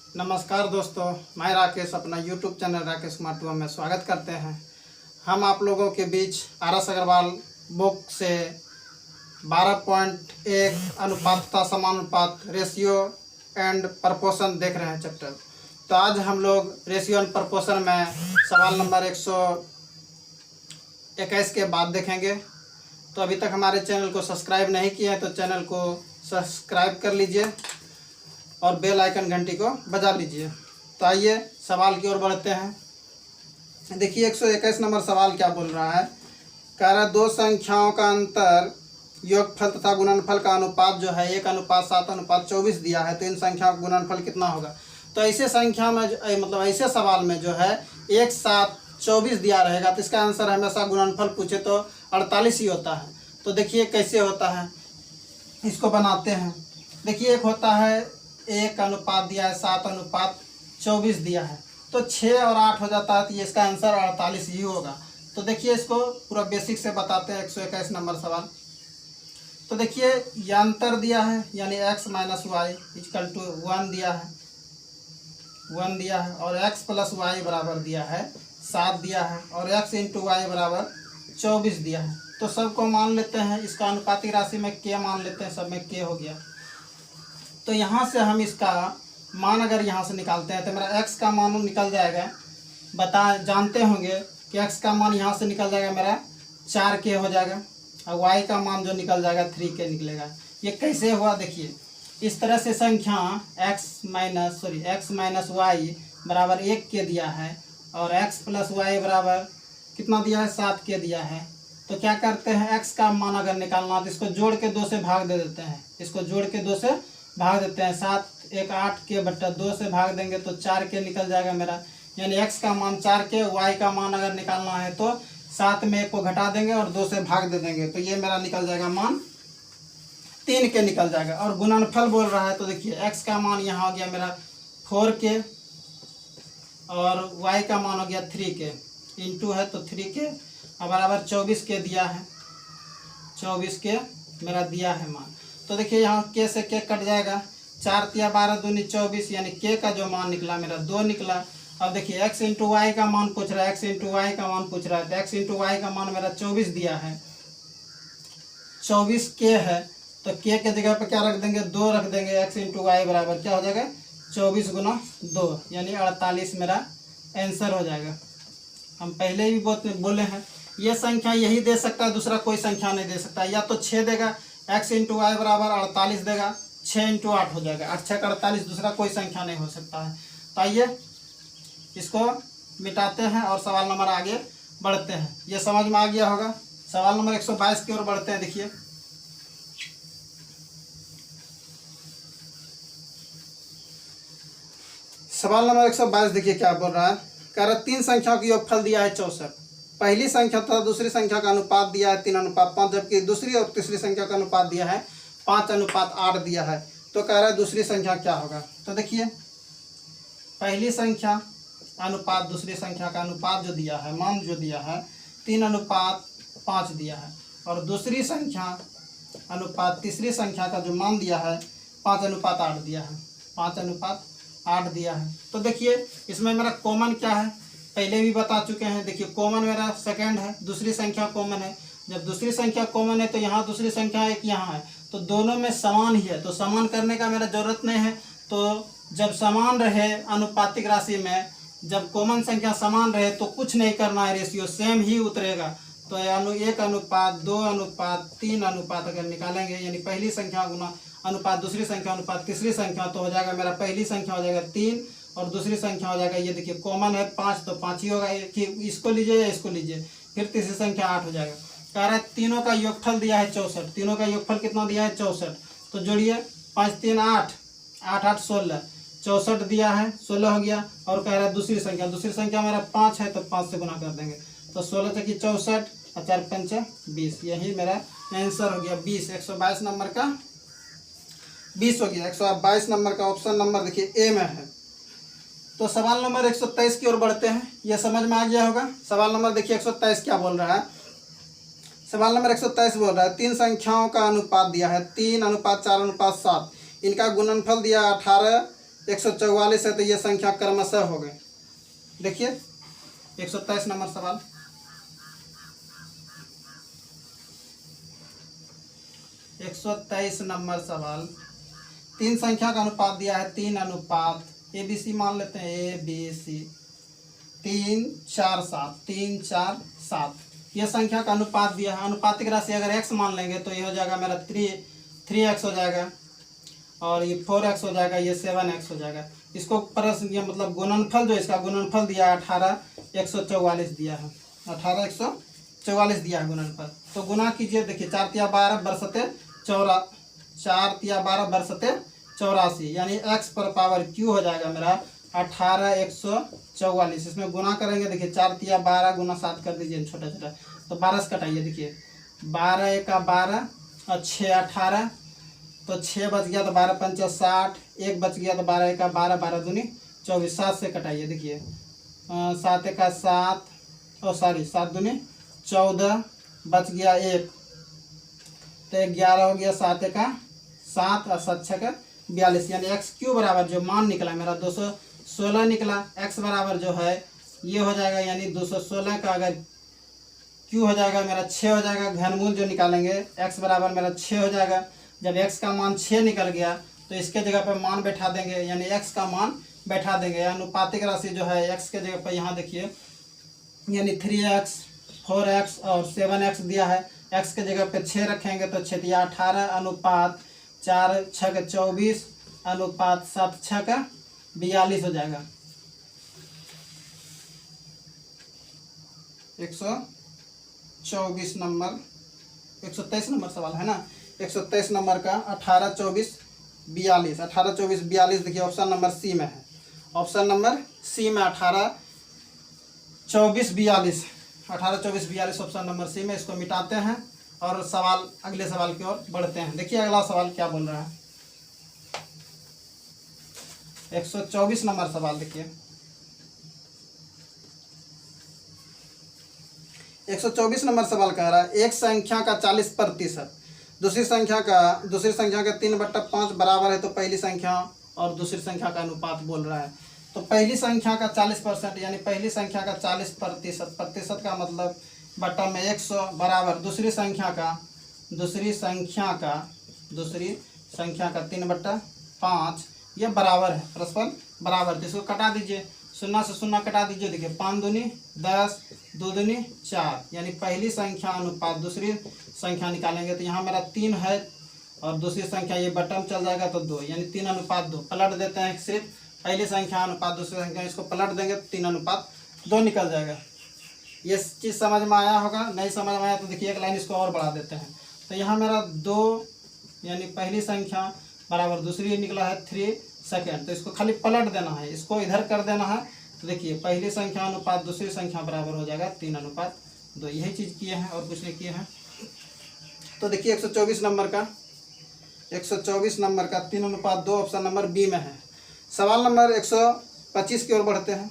नमस्कार दोस्तों, मैं राकेश अपना यूट्यूब चैनल राकेश कुमार 2 में स्वागत करते हैं। हम आप लोगों के बीच आरएस अग्रवाल बुक से 12.1 अनुपात तथा समानुपात रेशियो एंड प्रपोर्शन देख रहे हैं चैप्टर। तो आज हम लोग रेशियो एंड प्रपोर्शन में सवाल नंबर 121 के बाद देखेंगे। तो अभी तक हमारे चैनल को सब्सक्राइब नहीं किया है तो चैनल को सब्सक्राइब कर लीजिए और बेल आइकन घंटी को बजा लीजिए। तो आइए सवाल की ओर बढ़ते हैं। देखिए 121 नंबर सवाल क्या बोल रहा है। कह रहा है दो संख्याओं का अंतर योगफल तथा गुणनफल का अनुपात जो है 1:7:24 दिया है, तो इन संख्याओं का गुणनफल कितना होगा। तो ऐसे संख्या में मतलब ऐसे सवाल में जो है 1:7:24 दिया रहेगा तो इसका आंसर हमेशा गुणनफल पूछे तो 48 ही होता है। तो देखिए कैसे होता है, इसको बनाते हैं। देखिए एक होता है 1 अनुपात दिया है 7:24 दिया है, तो 6 और 8 हो जाता है, तो ये इसका आंसर 48 ही होगा। तो देखिए इसको पूरा बेसिक से बताते हैं 121 नंबर सवाल। तो देखिए ये अंतर दिया है यानी x - y = 1 दिया है, 1 दिया है, और x + y बराबर दिया है 7 दिया है, और x × y बराबर 24 दिया है। तो सबको मान लेते हैं, इसका अनुपातिक राशि में k मान लेते हैं, सब में k हो गया। तो यहाँ से हम इसका मान अगर यहाँ से निकालते हैं तो मेरा x का मान निकल जाएगा, जानते होंगे कि x का मान यहाँ से निकल जाएगा मेरा 4k हो जाएगा, और y का मान जो निकल जाएगा 3k निकलेगा। ये कैसे हुआ देखिए, इस तरह से संख्या x - y बराबर 1k दिया है और x + y बराबर कितना दिया है 7k दिया है। तो क्या करते हैं, x का मान अगर निकालना तो इसको जोड़ के 2 से भाग दे देते हैं, इसको जोड़ के 2 से भाग देते हैं। 7 × 1 = 8k बट्टा 2 से भाग देंगे तो 4k निकल जाएगा मेरा, यानी x का मान 4k, y का मान अगर निकालना है तो 7 में 1 को घटा देंगे और 2 से भाग दे देंगे, तो ये मेरा निकल जाएगा मान 3k निकल जाएगा। और गुणनफल बोल रहा है तो देखिए x का मान यहाँ हो गया मेरा 4k और y का मान हो गया 3k, इंटू है तो 3k और बराबर 24k दिया है, 24k मेरा दिया है मान। तो देखिए यहाँ k से k कट जाएगा, 4 × 12 = 24, यानी k का जो मान निकला मेरा 2 निकला। अब देखिए x × y का मान पूछ रहा है, x × y का मान पूछ रहा है, तो x × y का मान मेरा 24 दिया है, 24k है, तो k के जगह पर क्या रख देंगे 2 रख देंगे, x × y बराबर क्या हो जाएगा 24 × 2 यानी 48 मेरा आंसर हो जाएगा। हम पहले भी बोले हैं ये संख्या यही दे सकता है, दूसरा कोई संख्या नहीं दे सकता। या तो 6 देगा, x × y बराबर 48 देगा, 6 × 8 हो जाएगा, 8 × 6 = 48, दूसरा कोई संख्या नहीं हो सकता है। तो आइए इसको मिटाते हैं और सवाल नंबर आगे बढ़ते हैं। ये समझ में आ गया होगा। सवाल नंबर 122 की ओर बढ़ते हैं। देखिए सवाल नंबर 122 देखिए क्या बोल रहा है। कह रहा 3 संख्याओं की योगफल दिया है 64, पहली संख्या तथा दूसरी संख्या का अनुपात दिया है 3:5, जबकि दूसरी और तीसरी संख्या का अनुपात दिया है 5:8 दिया है। तो कह रहा है दूसरी संख्या क्या होगा। तो देखिए पहली संख्या अनुपात दूसरी संख्या का अनुपात जो दिया है, मान जो दिया है 3:5 दिया है, और दूसरी संख्या अनुपात तीसरी संख्या का जो मान दिया है 5:8 दिया है, 5:8 दिया है। तो देखिए इसमें मेरा कॉमन क्या है, पहले भी बता चुके हैं। देखिए कॉमन मेरा सेकंड है, दूसरी संख्या कॉमन है। जब दूसरी संख्या कॉमन है तो यहाँ दूसरी संख्या एक यहाँ है, तो दोनों में समान ही है, तो समान करने का मेरा जरूरत नहीं है। तो जब समान रहे अनुपातिक राशि में, जब कॉमन संख्या समान रहे तो कुछ नहीं करना है, रेशियो सेम ही उतरेगा। तो 1:2:3 अगर निकालेंगे, यानी पहली संख्या गुना अनुपात दूसरी संख्या अनुपात तीसरी संख्या, तो हो जाएगा मेरा पहली संख्या हो जाएगा 3 और दूसरी संख्या हो जाएगा, ये देखिए कॉमन है 5, तो 5 ही होगा, कि इसको लीजिए या इसको लीजिए, फिर तीसरी संख्या 8 हो जाएगा। कह रहा है तीनों का योगफल दिया है 64, तीनों का योगफल कितना दिया है 64, तो जोड़िए 5 × 3 = 8, 8 × 8 = 16, 64 दिया है 16 हो गया। और कह रहा है दूसरी संख्या मेरा 5 है, तो 5 से गुना कर देंगे, तो 16 × 64 और 4 × 5 = 20, यही मेरा आंसर हो गया 20। 122 नंबर का 20 हो गया। 122 नंबर का ऑप्शन नंबर देखिए ए में है। तो सवाल नंबर 123 की ओर बढ़ते हैं। यह समझ में आ गया होगा। सवाल नंबर देखिए 123 क्या बोल रहा है। सवाल नंबर 123 बोल रहा है 3 संख्याओं का अनुपात दिया है 3:4:7, इनका गुणनफल दिया 18 144 है, तो ये संख्या क्रमशः हो गए। देखिए 123 नंबर सवाल। 123 नंबर सवाल, तीन संख्या का अनुपात दिया है, 3 अनुपात ABC मान लेते हैं, ABC 3 4 7, 3 4 7, यह संख्या का अनुपात दिया है। अनुपातिक राशि अगर x मान लेंगे तो ये हो जाएगा मेरा 3x हो जाएगा, और ये 4x हो जाएगा, ये 7x हो जाएगा। इसको परस ये मतलब गुणनफल जो इसका गुणनफल दिया है 18 144 दिया है, 18 144 दिया है गुणनफल। तो गुना कीजिए, देखिए 4 तिया 12 बरसते 4 तिया 12 बरसते 84, यानी x पर पावर q हो जाएगा मेरा 18 144। इसमें गुना करेंगे, देखिए 4 तिया 12 गुना 7 कर दीजिए छोटा छोटा, तो 12 से कटाइए। देखिए 12 एका 12 और 6 18, तो 6 बच गया तो 12 पंचा 60, 1 बच गया तो 12 एका 12, 12 दूनी 24, 7 से कटाइए। देखिए 7 एका 7 और सॉरी 7 दूनी 14, बच गया 1, तो 11 हो गया, 7 एका 7 और 7 छका 42, यानी एक्स क्यू बराबर जो मान निकला मेरा 216 निकला। एक्स बराबर जो है ये हो जाएगा, यानी 216 का अगर क्यू हो जाएगा मेरा 6 हो जाएगा। घनमूल जो निकालेंगे एक्स बराबर मेरा 6 हो जाएगा। जब एक्स का मान 6 निकल गया तो इसके जगह पर मान बैठा देंगे, यानी एक्स का मान बैठा देंगे। अनुपातिक राशि जो है एक्स के जगह पर यहाँ देखिए, यानी 3x 4x और 7x दिया है। एक्स के जगह पे 6 रखेंगे तो 6 तिया 18 अनुपात 4 6 24 अनुपात 7 6 42 हो जाएगा। 124 नंबर 123 नंबर सवाल है ना। 123 नंबर का 18 24 42, 18 24 42 देखिए ऑप्शन नंबर सी में है। ऑप्शन नंबर सी में 18 24 42, 18 24 42 ऑप्शन नंबर सी में। इसको मिटाते हैं और सवाल अगले सवाल की ओर बढ़ते हैं। देखिए अगला सवाल क्या बोल रहा है। 124 नंबर सवाल देखिए। 124 नंबर सवाल कह रहा है, एक संख्या का 40% दूसरी संख्या का 3/5 बराबर है, तो पहली संख्या और दूसरी संख्या का अनुपात बोल रहा है। तो पहली संख्या का 40%, यानी पहली संख्या का 40%, प्रतिशत का मतलब बट्टा में 100 बराबर दूसरी संख्या का 3/5, ये बराबर है, परस्पर बराबर। तो इसको कटा दीजिए, 0 से 0 कटा दीजिए। देखिए 5 दूनी 10, 2 दूनी 4, यानी पहली संख्या अनुपात दूसरी संख्या निकालेंगे तो यहाँ मेरा 3 है और दूसरी संख्या ये बटन चल जाएगा तो 2, यानी 3 अनुपात 2। पलट देते हैं, सिर्फ पहली संख्या अनुपात दूसरी संख्या, इसको पलट देंगे तो 3 अनुपात 2 निकल जाएगा। ये चीज़ समझ में आया होगा। नहीं समझ में आया तो देखिए एक लाइन इसको और बढ़ा देते हैं। तो यहाँ मेरा 2 यानी पहली संख्या बराबर दूसरी निकला है 3 सेकेंड, तो इसको खाली पलट देना है, इसको इधर कर देना है। तो देखिए पहली संख्या अनुपात दूसरी संख्या बराबर हो जाएगा 3 अनुपात 2। यही चीज़ किए हैं और कुछ नहीं किए हैं। तो देखिए 124 नंबर का 3 अनुपात 2 ऑप्शन नंबर बी में है। सवाल नंबर 125 की ओर बढ़ते हैं।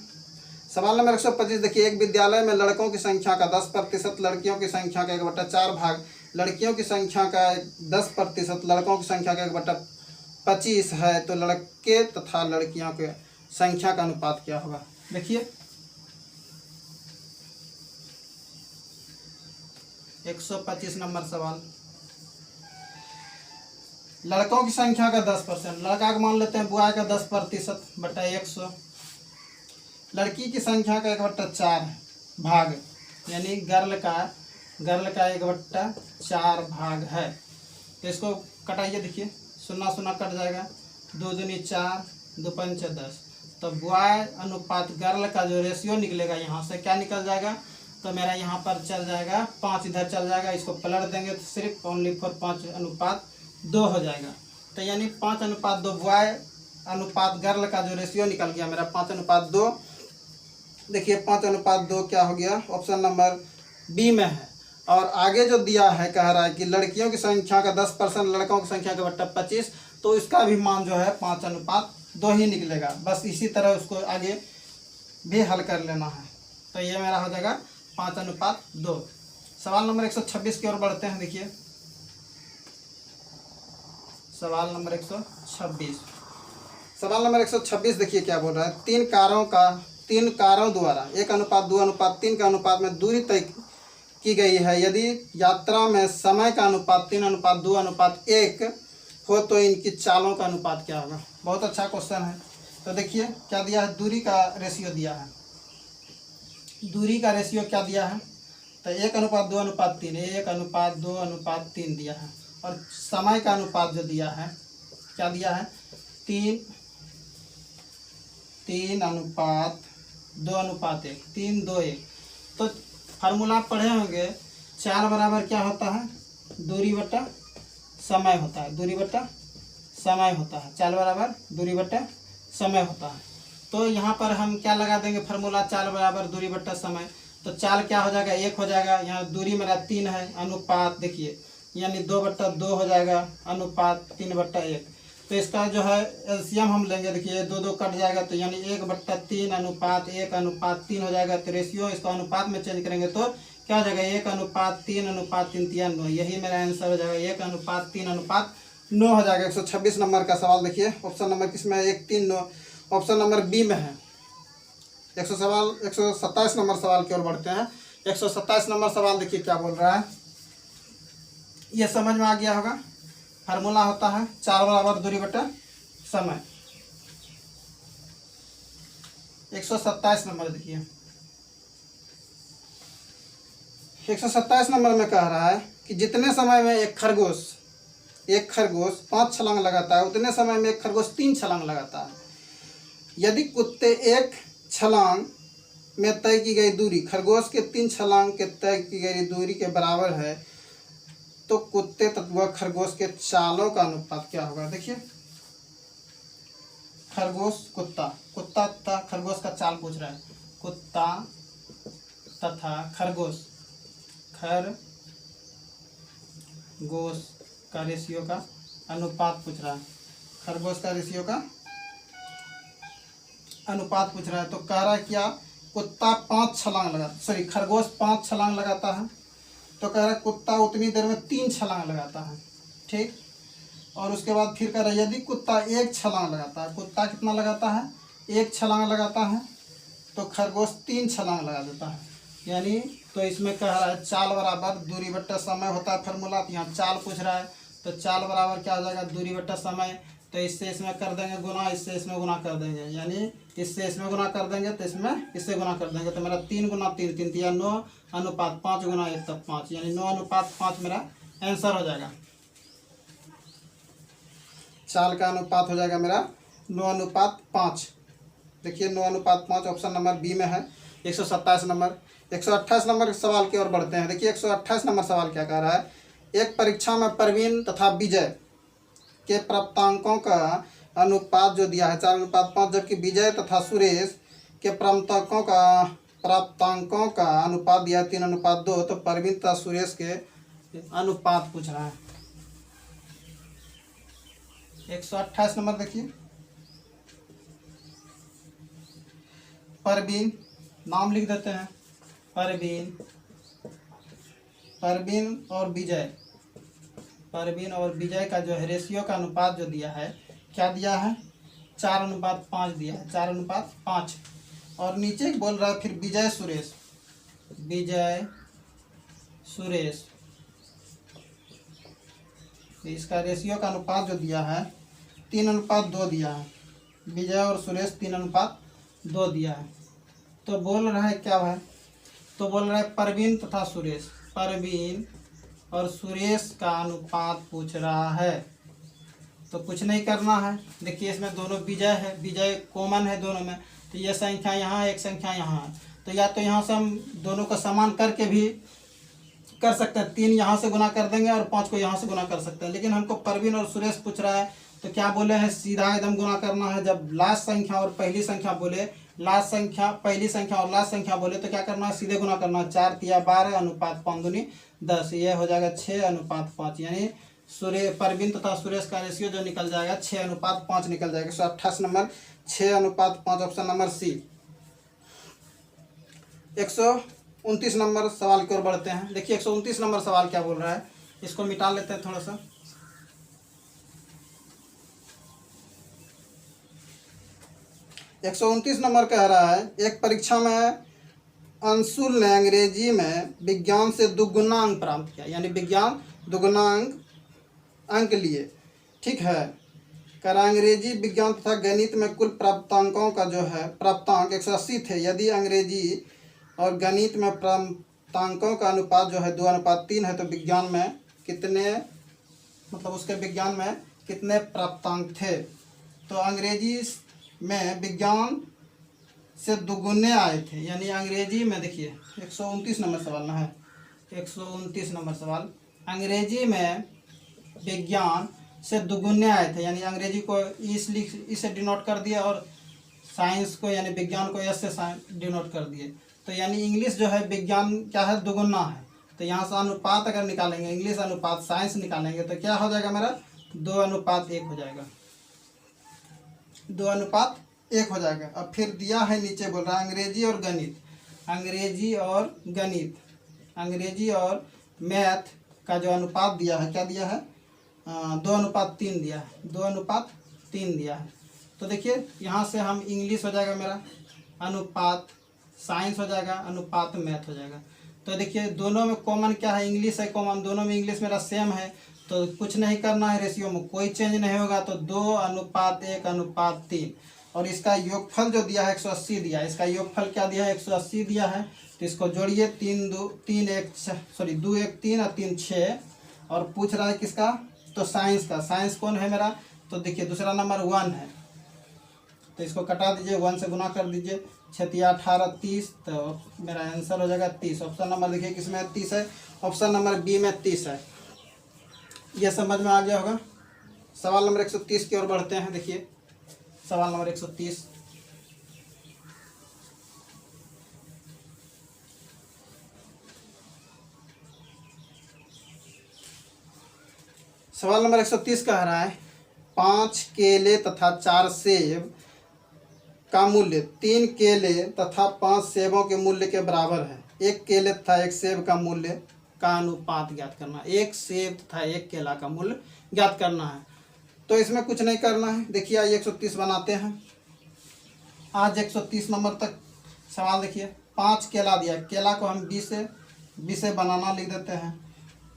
सवाल नंबर 125 देखिए, एक विद्यालय में लड़कों की संख्या का 10%, लड़कियों की संख्या का 1/4 भाग, लड़कियों की संख्या का 10%, लड़कों की संख्या का 1/25 है, तो लड़के तथा लड़कियों के संख्या का अनुपात क्या होगा। देखिए 125 नंबर सवाल, लड़कों की संख्या का 10%, लड़का का मान लेते हैं बॉय का 10% बटा 100, लड़की की संख्या का 1/4 भाग, यानी गर्ल का 1/4 भाग है। तो इसको कटाइए, देखिए 0 0 कट जाएगा, 2 दूनी 4, 2 पंच 10। तो बॉय अनुपात गर्ल का जो रेशियो निकलेगा यहाँ से क्या निकल जाएगा, तो मेरा यहाँ पर चल जाएगा 5 इधर चल जाएगा, इसको पलट देंगे तो सिर्फ ओनली फॉर 5 अनुपात 2 हो जाएगा। तो यानी 5 अनुपात 2 बॉय अनुपात गर्ल का जो रेशियो निकल गया मेरा 5 अनुपात 2। देखिए 5 अनुपात 2 क्या हो गया, ऑप्शन नंबर बी में है। और आगे जो दिया है कह रहा है कि लड़कियों की संख्या का 10%, लड़कों की संख्या का 1/25, तो इसका भी मान जो है 5 अनुपात 2 ही निकलेगा। बस इसी तरह उसको आगे भी हल कर लेना है। तो ये मेरा हो जाएगा 5 अनुपात 2। सवाल नंबर 126 की ओर बढ़ते हैं। देखिए सवाल नंबर 126, सवाल नंबर 126 देखिए क्या बोल रहा है। तीन कारों द्वारा 1:2:3 के अनुपात में दूरी तय की गई है। यदि यात्रा में समय का अनुपात 3:2:1 हो तो इनकी चालों का अनुपात क्या होगा। बहुत अच्छा क्वेश्चन है। तो देखिए क्या दिया है, दूरी का रेशियो दिया है। दूरी का रेशियो क्या दिया है, तो 1:2:3, 1:2:3 दिया है। और समय का अनुपात जो दिया है क्या दिया है, 3:2:1, 3:2:1। तो फार्मूला आप पढ़े होंगे, चाल बराबर क्या होता है, दूरी बटा समय होता है। दूरी बटा समय होता है, चाल बराबर दूरी बटा समय होता है। तो यहाँ पर हम क्या लगा देंगे फार्मूला, चाल बराबर दूरी बटा समय। तो चाल क्या हो जाएगा, 1 हो जाएगा। यहाँ दूरी मेरा 3 है, अनुपात देखिए यानी 2/2 हो जाएगा, अनुपात 3/1। तो इसका जो है एलसीएम हम लेंगे, देखिए 2 कट जाएगा, तो यानी 1/3 अनुपात 1:3 हो जाएगा। तो रेशियो इसको अनुपात में चेंज करेंगे तो क्या हो जाएगा, 1:3:3 9। यही मेरा आंसर हो जाएगा, 1:3:9 हो जाएगा। 126 नंबर का सवाल देखिए, ऑप्शन नंबर किसमें है, 1, 3, 9, ऑप्शन नंबर बी में है। 127 नंबर सवाल की ओर बढ़ते हैं। 127 नंबर सवाल देखिए क्या बोल रहा है, ये समझ में आ गया होगा। फार्मूला होता है चाल बराबर दूरी बटा समय। 127 नंबर देखिए, 127 नंबर में कह रहा है कि जितने समय में एक खरगोश 5 छलांग लगाता है, उतने समय में एक खरगोश 3 छलांग लगाता है। यदि कुत्ते एक छलांग में तय की गई दूरी खरगोश के 3 छलांग के तय की गई दूरी के बराबर है, तो कुत्ते तथा खरगोश के चालों का अनुपात क्या होगा। देखिए कुत्ता तथा खरगोश का चाल पूछ रहा है। कुत्ता तथा खरगोश का रेशियो का अनुपात पूछ रहा है। खरगोश का रेशियो का अनुपात पूछ रहा है। तो कह रहा है क्या, खरगोश 5 छलांग लगाता है, तो कह रहा है कुत्ता उतनी देर में 3 छलांग लगाता है, ठीक। और उसके बाद फिर कह रहा है यदि कुत्ता 1 छलांग लगाता है, कुत्ता कितना लगाता है, 1 छलांग लगाता है, तो खरगोश 3 छलांग लगा देता है। यानी तो इसमें कह रहा है चाल बराबर दूरी बट्टा समय होता है फार्मूला। तो यहाँ चाल पूछ रहा है, तो चाल बराबर क्या हो जाएगा, दूरी बट्टा समय। तो इससे इसमें कर देंगे गुना, इससे इसमें गुना कर देंगे, यानी इससे इसमें गुना कर देंगे तो इसमें इससे गुना कर देंगे। तो मेरा 3 × 3 3 3 9 अनुपात 5 × 1 तब 5, यानी 9:5 मेरा आंसर हो जाएगा। चाल का अनुपात हो जाएगा मेरा 9:5। देखिए 9:5 ऑप्शन नंबर बी में है। 127 नंबर। 128 नंबर के सवाल की ओर बढ़ते हैं। देखिए 128 नंबर सवाल क्या कह रहा है, एक परीक्षा में प्रवीण तथा विजय के प्राप्तांकों का अनुपात जो दिया है 4:5, जबकि विजय तथा सुरेश के प्राप्तांकों का अनुपात दिया है 3:2। तो प्रवीण तथा सुरेश के अनुपात पूछ रहा है। 128 नंबर देखिए, प्रवीण नाम लिख देते हैं, प्रवीण और विजय का जो है रेशियो का अनुपात जो दिया है क्या दिया है, 4:5 दिया है, 4:5। और नीचे बोल रहा है फिर विजय सुरेश इसका रेशियो का अनुपात जो दिया है 3:2 दिया है। विजय और सुरेश 3:2 दिया है। तो बोल रहा है क्या है, तो बोल रहा है प्रवीण और सुरेश का अनुपात पूछ रहा है। तो कुछ नहीं करना है, देखिए इसमें दोनों विजय है, विजय कॉमन है दोनों में, तो ये संख्या यहाँ है, एक संख्या यहाँ है। तो या तो यहाँ से हम दोनों को समान करके भी कर सकते हैं, 3 यहाँ से गुना कर देंगे और 5 को यहाँ से गुना कर सकते हैं। लेकिन हमको प्रवीण और सुरेश पूछ रहा है, तो क्या बोले हैं, सीधा एकदम गुना करना है। जब लास्ट संख्या और पहली संख्या बोले, पहली संख्या और लास्ट संख्या बोले तो क्या करना है, सीधे गुना करना है। 4 × 12 अनुपात 5 × 10, ये हो जाएगा 6:5। यानी प्रवीण तथा सुरेश का रेशियो जो निकल जाएगा 6:5 निकल जाएगा। 128 number 6:5 option number C. 129 number सवाल की ओर बढ़ते हैं। देखिए 129 नंबर सवाल क्या बोल रहा है, इसको मिटा लेते हैं थोड़ा सा। 129 नंबर कह रहा है, एक परीक्षा में अंशुल ने अंग्रेजी में विज्ञान से दुगुना अंक प्राप्त किया, यानी विज्ञान दुगुना अंक लिए। ठीक है, कर अंग्रेजी विज्ञान तथा गणित में कुल प्राप्तांकों का जो है प्राप्तांक 180 थे। यदि अंग्रेजी और गणित में प्राप्तांकों का अनुपात जो है 2:3 है, तो विज्ञान में कितने, मतलब उसके विज्ञान में कितने प्राप्तांक थे। तो अंग्रेजी में विज्ञान से दुगुने आए थे, यानी अंग्रेजी में देखिए 129 नंबर सवाल ना है, 129 नंबर सवाल, अंग्रेजी में विज्ञान से दुगुने आए थे, यानी अंग्रेजी को इसे डिनोट कर दिया और साइंस को यानी विज्ञान को एस से डिनोट कर दिए। तो यानी इंग्लिश जो है विज्ञान क्या है, दुगुना है। तो यहाँ से अनुपात अगर निकालेंगे, इंग्लिश अनुपात साइंस निकालेंगे, तो क्या हो जाएगा मेरा 2:1 हो जाएगा, 2:1 हो जाएगा। अब फिर दिया है नीचे, बोल रहा है अंग्रेजी और गणित, अंग्रेजी और गणित, अंग्रेजी और मैथ का जो अनुपात दिया है, क्या दिया है, 2:3 दिया है, 2:3 दिया है। तो देखिए यहाँ से हम इंग्लिश हो जाएगा मेरा अनुपात साइंस हो जाएगा, अनुपात मैथ हो जाएगा। तो देखिए दोनों में कॉमन क्या है, इंग्लिश है कॉमन, दोनों में इंग्लिश मेरा सेम है, तो कुछ नहीं करना है, रेशियो में कोई चेंज नहीं होगा। तो 2:1:3 और इसका योगफल जो दिया है 180 दिया है, इसका योगफल क्या दिया है 180 दिया है। तो इसको जोड़िए, 2 1 3 और 3 6, और पूछ रहा है किसका, तो साइंस का। साइंस कौन है मेरा, तो देखिए दूसरा नंबर 1 है, तो इसको कटा दीजिए, 1 से गुना कर दीजिए, 6 18 30, तो मेरा आंसर हो जाएगा 30। ऑप्शन नंबर देखिए किसमें 30 है, ऑप्शन नंबर बी में 30 है। यह समझ में आ गया होगा। सवाल नंबर 130 की ओर बढ़ते हैं। देखिए सवाल नंबर 130, सवाल नंबर 130 कह रहा है 5 केले तथा 4 सेब का मूल्य 3 केले तथा 5 सेबों के मूल्य के बराबर है। 1 केले तथा 1 सेब का मूल्य का अनुपात ज्ञात करना। 1 सेब तथा 1 केला का मूल्य ज्ञात करना है। तो इसमें कुछ नहीं करना है। देखिए आइए 130 बनाते हैं। आज 130 नंबर तक सवाल देखिए, 5 केला दिया, केला को हम बी से बनाना लिख देते हैं,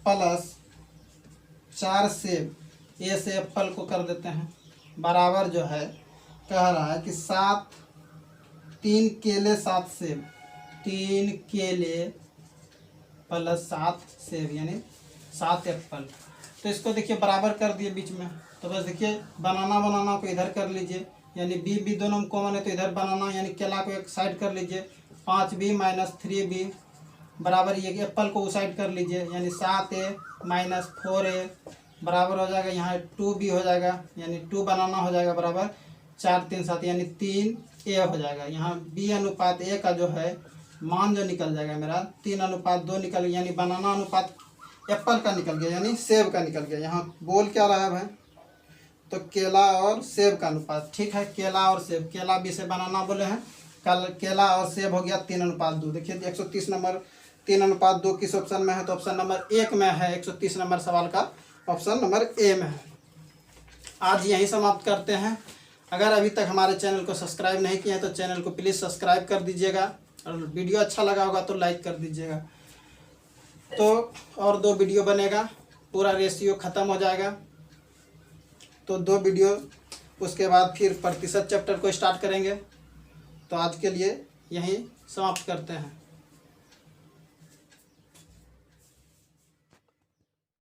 प्लस 4 सेब, ए से एप्पल को कर देते हैं, बराबर जो है कह रहा है कि 3 केले 7 सेब, 3 केले प्लस 7 सेब यानी 7 एप्पल। तो इसको देखिए बराबर कर दिए बीच में। तो बस देखिए बनाना को इधर कर लीजिए, यानी बी दोनों में कॉमन है, तो इधर बनाना यानी केला को एक साइड कर लीजिए, 5b - 3b बराबर ये एप्पल को उस साइड कर लीजिए, यानी 7a - 4a बराबर हो जाएगा, यहाँ 2b हो जाएगा, यानी 2 बनाना हो जाएगा बराबर 4 3 7 यानी 3a हो जाएगा। यहाँ b/a का जो है मान जो निकल जाएगा मेरा 3/2 निकल गया, यानी बनाना अनुपात एप्पल का निकल गया, यानी सेब का निकल गया। यहाँ बोल क्या रहा है भाई, तो केला और सेब का अनुपात। ठीक है, केला और सेब, केला बी से बनाना बोले हैं, कल केला और सेब हो गया 3/2। देखिए 130 नंबर 3/2 किस ऑप्शन में है, तो ऑप्शन नंबर 1 में है। 130 नंबर सवाल का ऑप्शन नंबर ए में है। आज यहीं समाप्त करते हैं। अगर अभी तक हमारे चैनल को सब्सक्राइब नहीं किया है तो चैनल को प्लीज़ सब्सक्राइब कर दीजिएगा, और वीडियो अच्छा लगा होगा तो लाइक कर दीजिएगा। तो और 2 वीडियो बनेगा, पूरा रेशियो ख़त्म हो जाएगा, तो 2 वीडियो, उसके बाद फिर प्रतिशत चैप्टर को स्टार्ट करेंगे। तो आज के लिए यहीं समाप्त करते हैं।